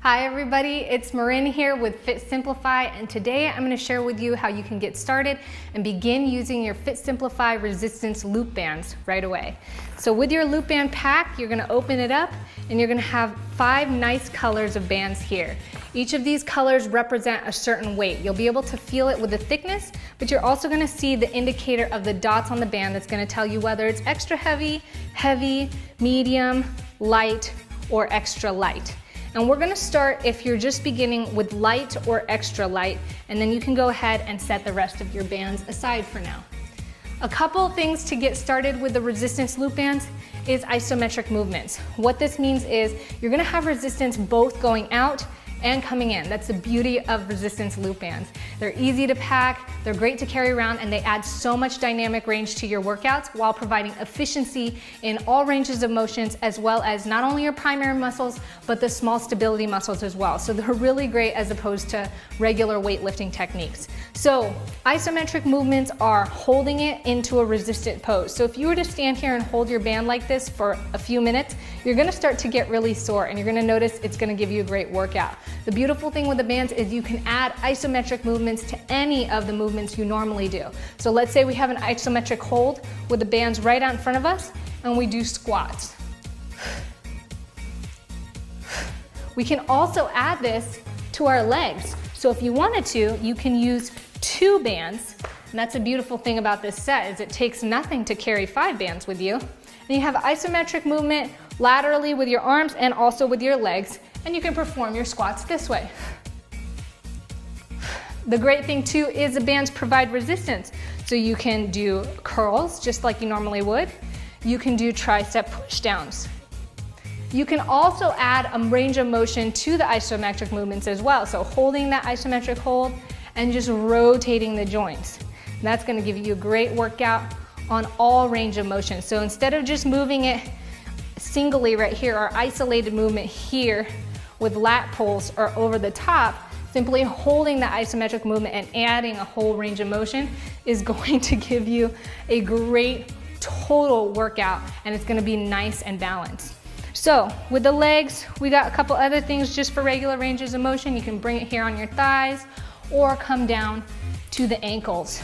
Hi everybody, it's Marin here with Fit Simplify, and today I'm going to share with you how you can get started and begin using your Fit Simplify resistance loop bands right away. So with your loop band pack, you're going to open it up and you're going to have 5 nice colors of bands here. Each of these colors represent a certain weight. You'll be able to feel it with the thickness, but you're also going to see the indicator of the dots on the band that's going to tell you whether it's extra heavy, heavy, medium, light, or extra light. And we're gonna start, if you're just beginning, with light or extra light, and then you can go ahead and set the rest of your bands aside for now. A couple of things to get started with the resistance loop bands is isometric movements. What this means is you're gonna have resistance both going out and coming in. That's the beauty of resistance loop bands. They're easy to pack, they're great to carry around, and they add so much dynamic range to your workouts while providing efficiency in all ranges of motions, as well as not only your primary muscles, but the small stability muscles as well. So they're really great as opposed to regular weightlifting techniques. So isometric movements are holding it into a resistant pose. So if you were to stand here and hold your band like this for a few minutes, you're gonna start to get really sore, and you're gonna notice it's gonna give you a great workout. The beautiful thing with the bands is you can add isometric movements to any of the movements you normally do. So let's say we have an isometric hold with the bands right out in front of us and we do squats. We can also add this to our legs. So if you wanted to, you can use 2 bands. And that's a beautiful thing about this set is it takes nothing to carry 5 bands with you. And you have isometric movement laterally with your arms and also with your legs. And you can perform your squats this way. The great thing too is the bands provide resistance. So you can do curls just like you normally would. You can do tricep push downs. You can also add a range of motion to the isometric movements as well. So holding that isometric hold and just rotating the joints. And that's gonna give you a great workout on all range of motion. So instead of just moving it singly right here or isolated movement here with lat pulls or over the top, simply holding the isometric movement and adding a whole range of motion is going to give you a great total workout, and it's gonna be nice and balanced. So with the legs, we got a couple other things just for regular ranges of motion. You can bring it here on your thighs or come down to the ankles.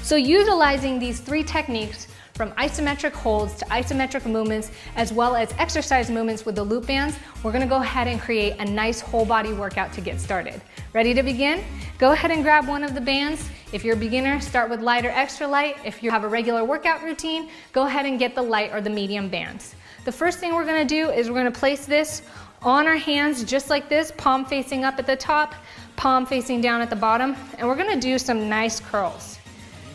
So utilizing these 3 techniques, from isometric holds to isometric movements, as well as exercise movements with the loop bands, we're gonna go ahead and create a nice whole body workout to get started. Ready to begin? Go ahead and grab one of the bands. If you're a beginner, start with light or extra light. If you have a regular workout routine, go ahead and get the light or the medium bands. The first thing we're gonna do is we're gonna place this on our hands just like this, palm facing up at the top, palm facing down at the bottom, and we're gonna do some nice curls.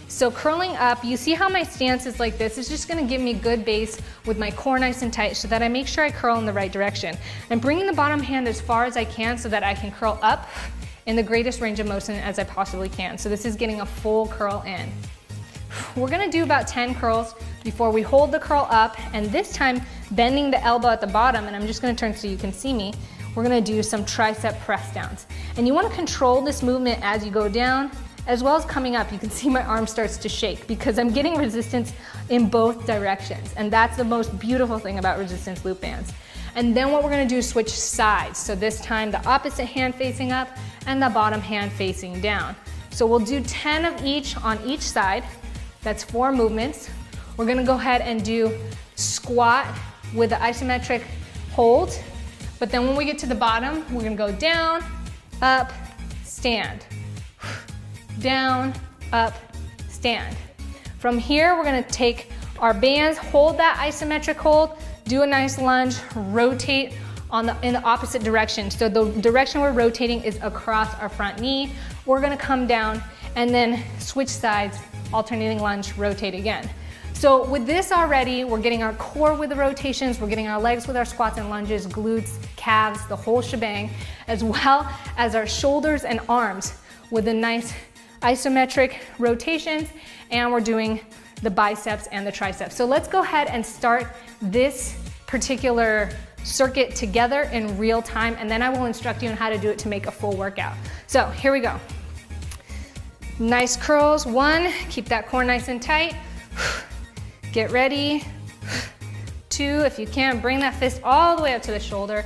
So curling up, you see how my stance is like this? It's just gonna give me good base with my core nice and tight so that I make sure I curl in the right direction. I'm bringing the bottom hand as far as I can so that I can curl up in the greatest range of motion as I possibly can. So this is getting a full curl in. We're gonna do about 10 curls before we hold the curl up, and this time bending the elbow at the bottom, and I'm just gonna turn so you can see me. We're gonna do some tricep press downs. And you wanna control this movement as you go down, as well as coming up. You can see my arm starts to shake because I'm getting resistance in both directions. And that's the most beautiful thing about resistance loop bands. And then what we're gonna do is switch sides. So this time the opposite hand facing up and the bottom hand facing down. So we'll do 10 of each on each side. That's 4 movements. We're gonna go ahead and do squat with the isometric hold. But then when we get to the bottom, we're gonna go down, up, stand. Down, up, stand. From here, we're gonna take our bands, hold that isometric hold, do a nice lunge, rotate in the opposite direction. So the direction we're rotating is across our front knee. We're gonna come down and then switch sides, alternating lunge, rotate again. So with this already, we're getting our core with the rotations, we're getting our legs with our squats and lunges, glutes, calves, the whole shebang, as well as our shoulders and arms with a nice isometric rotations, and we're doing the biceps and the triceps. So let's go ahead and start this particular circuit together in real time, and then I will instruct you on how to do it to make a full workout. So here we go. Nice curls, 1, keep that core nice and tight. Get ready. 2. If you can, bring that fist all the way up to the shoulder.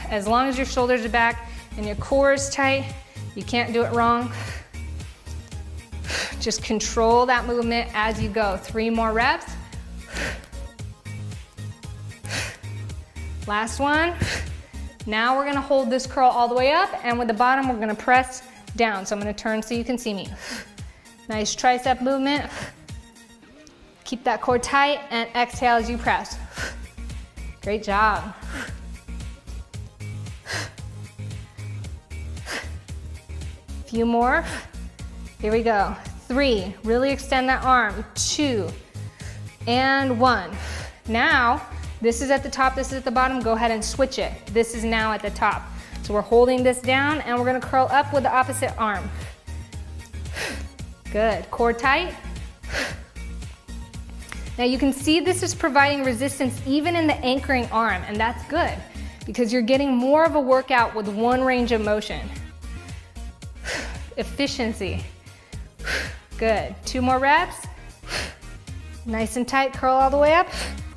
As long as your shoulders are back and your core is tight, you can't do it wrong. Just control that movement as you go. 3 more reps. Last one. Now we're gonna hold this curl all the way up, and with the bottom, we're gonna press down. So I'm gonna turn so you can see me. Nice tricep movement. Keep that core tight and exhale as you press. Great job. Few more. Here we go. 3, really extend that arm. 2, and 1. Now, this is at the top, this is at the bottom. Go ahead and switch it. This is now at the top. So we're holding this down and we're gonna curl up with the opposite arm. Good, core tight. Now you can see this is providing resistance even in the anchoring arm, and that's good because you're getting more of a workout with one range of motion. Efficiency. Good, 2 more reps. Nice and tight, curl all the way up.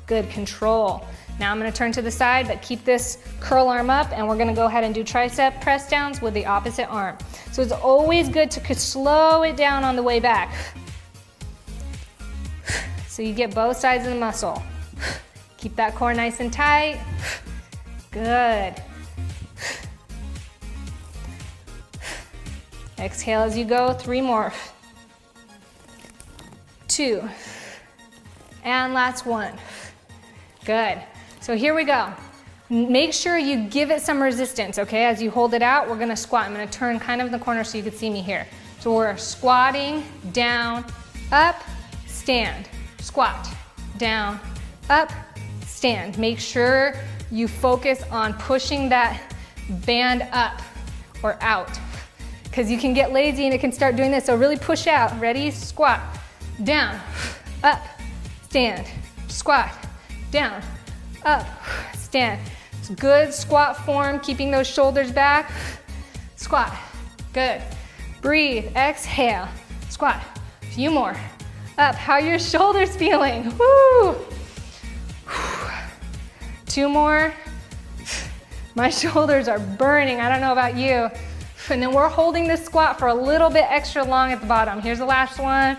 Good, control. Now I'm gonna turn to the side, but keep this curl arm up, and we're gonna go ahead and do tricep press downs with the opposite arm. So it's always good to slow it down on the way back. So you get both sides of the muscle. Keep that core nice and tight. Good. Exhale as you go, 3 more. 2, and last 1. Good. So here we go. Make sure you give it some resistance, okay? As you hold it out, we're gonna squat. I'm gonna turn kind of in the corner so you can see me here. So we're squatting, down, up, stand. Squat, down, up, stand. Make sure you focus on pushing that band up or out, because you can get lazy and it can start doing this. So really push out. Ready? Squat, down, up, stand. Squat, down, up, stand. It's good squat form, keeping those shoulders back. Squat, good. Breathe, exhale, squat. A few more. Up, how are your shoulders feeling? Woo! 2 more. My shoulders are burning, I don't know about you. And then we're holding this squat for a little bit extra long at the bottom. Here's the last one.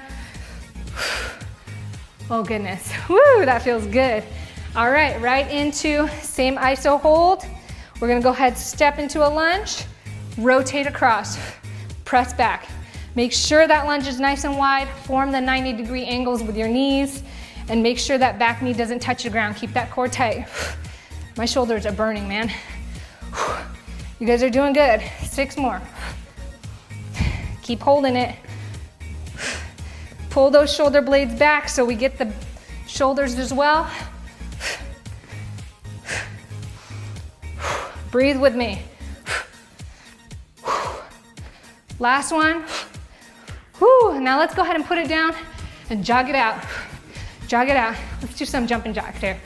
Oh goodness, woo, that feels good. All right, right into same iso hold. We're gonna go ahead, step into a lunge, rotate across, press back. Make sure that lunge is nice and wide, form the 90-degree angles with your knees, and make sure that back knee doesn't touch the ground. Keep that core tight. My shoulders are burning, man. You guys are doing good. 6 more. Keep holding it. Pull those shoulder blades back so we get the shoulders as well. Breathe with me. Last one. Whew. Now let's go ahead and put it down and jog it out. Jog it out. Let's do some jumping jacks here.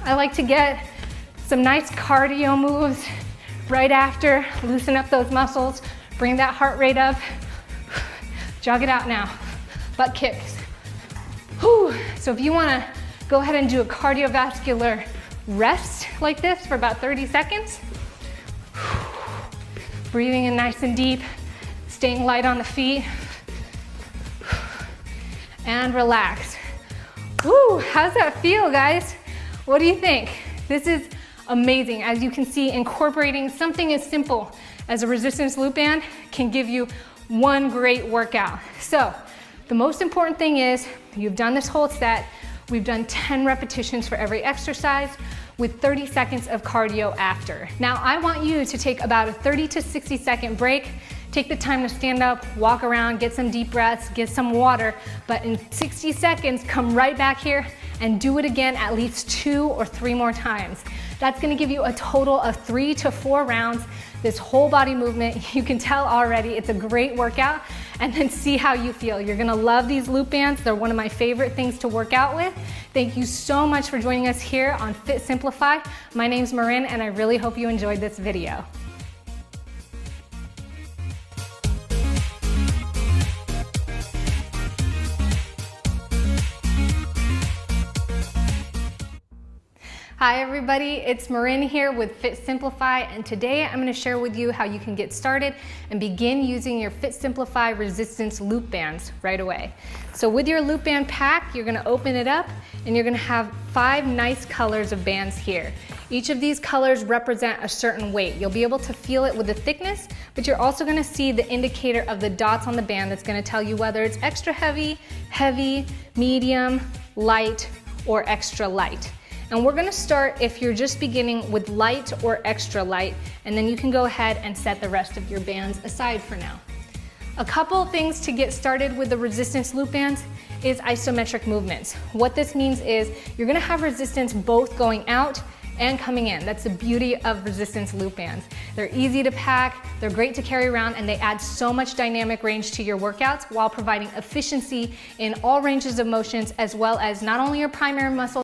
I like to get some nice cardio moves right after. Loosen up those muscles. Bring that heart rate up. Jog it out now. Butt kicks. Whew. So if you want to go ahead and do a cardiovascular rest like this for about 30 seconds. Breathing in nice and deep. Staying light on the feet. And relax. Woo, how's that feel, guys? What do you think? This is amazing. As you can see, incorporating something as simple as a resistance loop band can give you one great workout. So the most important thing is you've done this whole set. We've done 10 repetitions for every exercise with 30 seconds of cardio after. Now I want you to take about a 30 to 60 second break. Take the time to stand up, walk around, get some deep breaths, get some water, but in 60 seconds, come right back here and do it again at least 2 or 3 more times. That's gonna give you a total of 3 to 4 rounds, this whole body movement. You can tell already it's a great workout, and then see how you feel. You're gonna love these loop bands. They're one of my favorite things to work out with. Thank you so much for joining us here on Fit Simplify. My name's Marin, and I really hope you enjoyed this video. Hi everybody, it's Marin here with Fit Simplify, and today I'm going to share with you how you can get started and begin using your Fit Simplify resistance loop bands right away. So with your loop band pack, you're going to open it up and you're going to have 5 nice colors of bands here. Each of these colors represent a certain weight. You'll be able to feel it with the thickness, but you're also going to see the indicator of the dots on the band that's going to tell you whether it's extra heavy, heavy, medium, light, or extra light. And we're gonna start, if you're just beginning, with light or extra light, and then you can go ahead and set the rest of your bands aside for now. A couple things to get started with the resistance loop bands is isometric movements. What this means is you're gonna have resistance both going out and coming in. That's the beauty of resistance loop bands. They're easy to pack, they're great to carry around, and they add so much dynamic range to your workouts while providing efficiency in all ranges of motions, as well as not only your primary muscle